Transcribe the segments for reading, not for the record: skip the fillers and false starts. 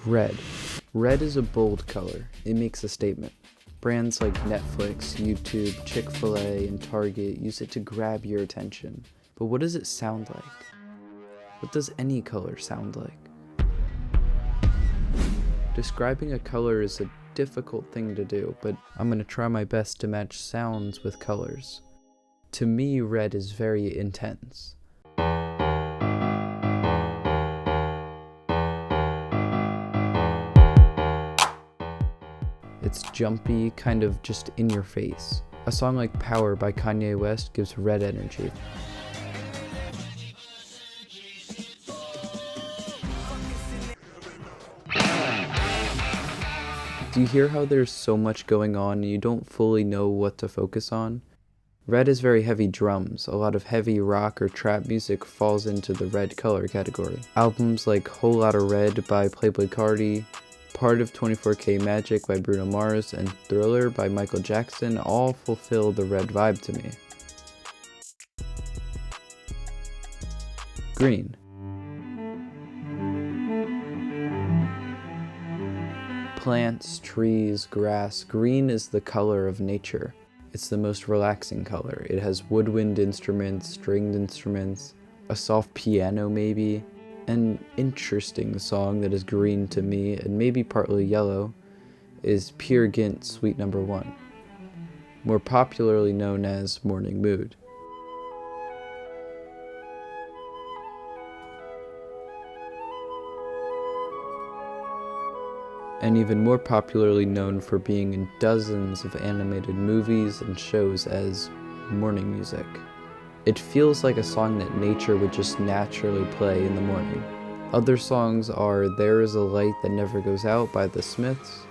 Red. Red is a bold color. It makes a statement. Brands like Netflix, YouTube, Chick-fil-A, and Target use it to grab your attention. But what does it sound like? What does any color sound like? Describing a color is a difficult thing to do, but I'm going to try my best to match sounds with colors. To me, red is very intense. It's jumpy, kind of just in your face. A song like Power by Kanye West gives red energy. Do you hear how there's so much going on and you don't fully know what to focus on? Red is very heavy drums. A lot of heavy rock or trap music falls into the red color category. Albums like Whole Lotta Red by Playboi Carti, Part of 24K Magic by Bruno Mars, and Thriller by Michael Jackson all fulfill the red vibe to me. Green. Plants, trees, grass. Green is the color of nature. It's the most relaxing color. It has woodwind instruments, stringed instruments, a soft piano maybe. An interesting song that is green to me, and maybe partly yellow, is Peer Gynt's Sweet Number 1, more popularly known as Morning Mood. And even more popularly known for being in dozens of animated movies and shows as morning music. It feels like a song that nature would just naturally play in the morning. Other songs are There Is a Light That Never Goes Out by the Smiths,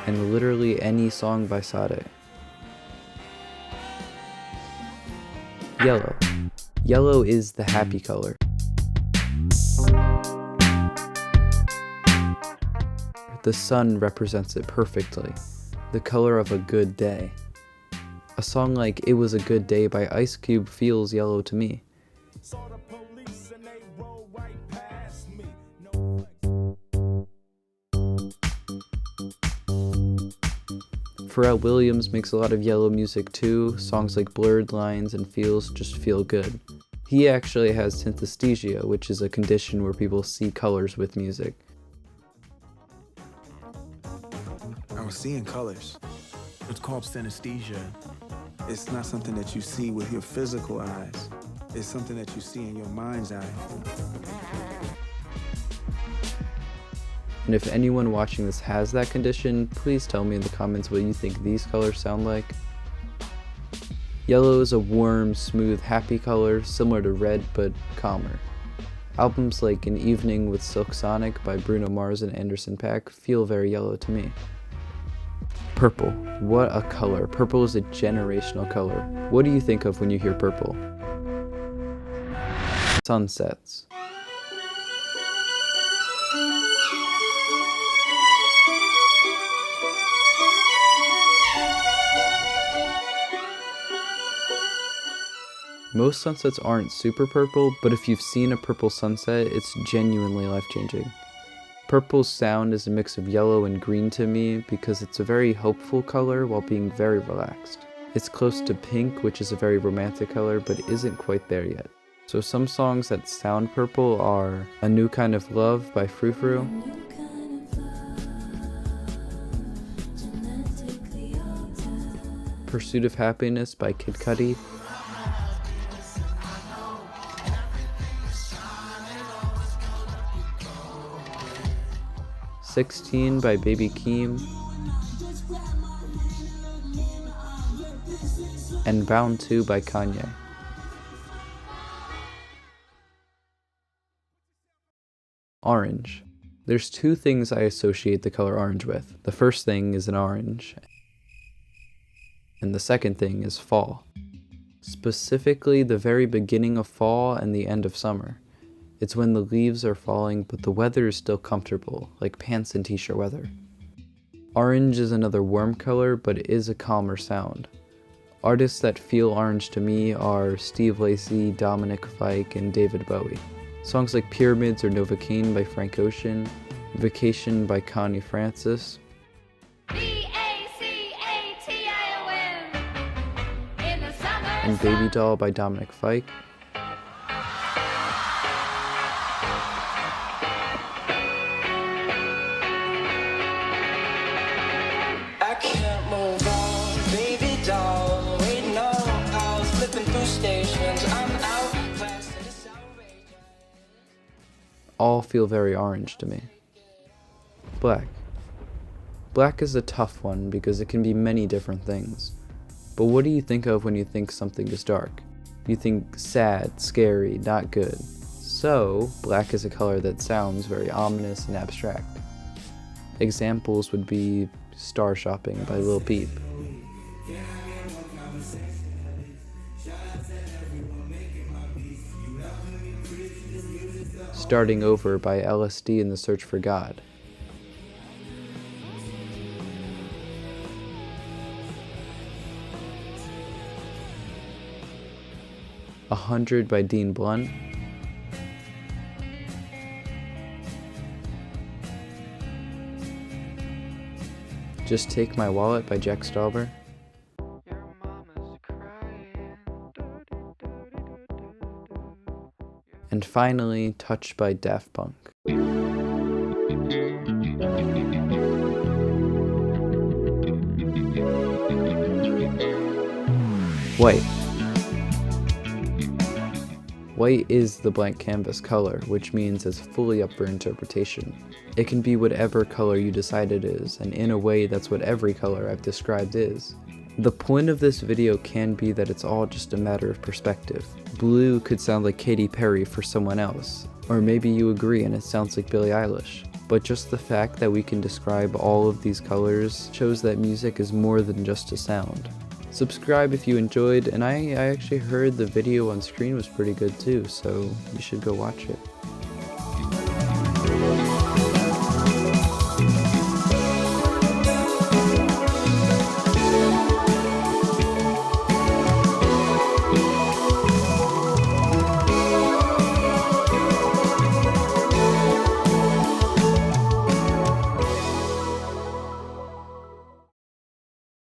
and literally any song by Sade. Yellow. Yellow is the happy color. The sun represents it perfectly, the color of a good day. A song like It Was a Good Day by Ice Cube feels yellow to me. Pharrell Williams makes a lot of yellow music too. Songs like Blurred Lines and Feels just feel good. He actually has synesthesia, which is a condition where people see colors with music. I was seeing colors. It's called synesthesia. It's not something that you see with your physical eyes. It's something that you see in your mind's eye. And if anyone watching this has that condition, please tell me in the comments what you think these colors sound like. Yellow is a warm, smooth, happy color, similar to red, but calmer. Albums like An Evening with Silk Sonic by Bruno Mars and Anderson .Paak feel very yellow to me. Purple. What a color. Purple is a generational color. What do you think of when you hear purple? Sunsets. Most sunsets aren't super purple, but if you've seen a purple sunset, it's genuinely life-changing. Purple's sound is a mix of yellow and green to me because it's a very hopeful color while being very relaxed. It's close to pink, which is a very romantic color, but isn't quite there yet. So some songs that sound purple are A New Kind of Love by Frou Frou, Pursuit of Happiness by Kid Cudi, "16" by Baby Keem, and Bound 2 by Kanye. Orange. There's two things I associate the color orange with. The first thing is an orange, and the second thing is fall. Specifically the very beginning of fall and the end of summer. It's when the leaves are falling but the weather is still comfortable, like pants and t-shirt weather. Orange is another warm color, but it is a calmer sound. Artists that feel orange to me are Steve Lacy, Dominic Fike, and David Bowie. Songs like Pyramids or Novacane by Frank Ocean, Vacation by Connie Francis, and Baby Doll by Dominic Fike, I can't move on, baby doll, waiting on calls, flipping through stations, I'm outclassed, it's outrageous. all feel very orange to me. Black. Black is a tough one because it can be many different things. But what do you think of when you think something is dark? You think sad, scary, not good. So, black is a color that sounds very ominous and abstract. Examples would be Star Shopping by Lil Peep, Starting Over by LSD and the Search for God, A 100 by Dean Blunt, Just Take My Wallet by Jack Stauber, and finally Touch by Daft Punk. White. White is the blank canvas color, which means it's fully up for interpretation. It can be whatever color you decide it is, and in a way that's what every color I've described is. The point of this video can be that it's all just a matter of perspective. Blue could sound like Katy Perry for someone else, or maybe you agree and it sounds like Billie Eilish. But just the fact that we can describe all of these colors shows that music is more than just a sound. Subscribe if you enjoyed, and I actually heard the video on screen was pretty good too, so you should go watch it.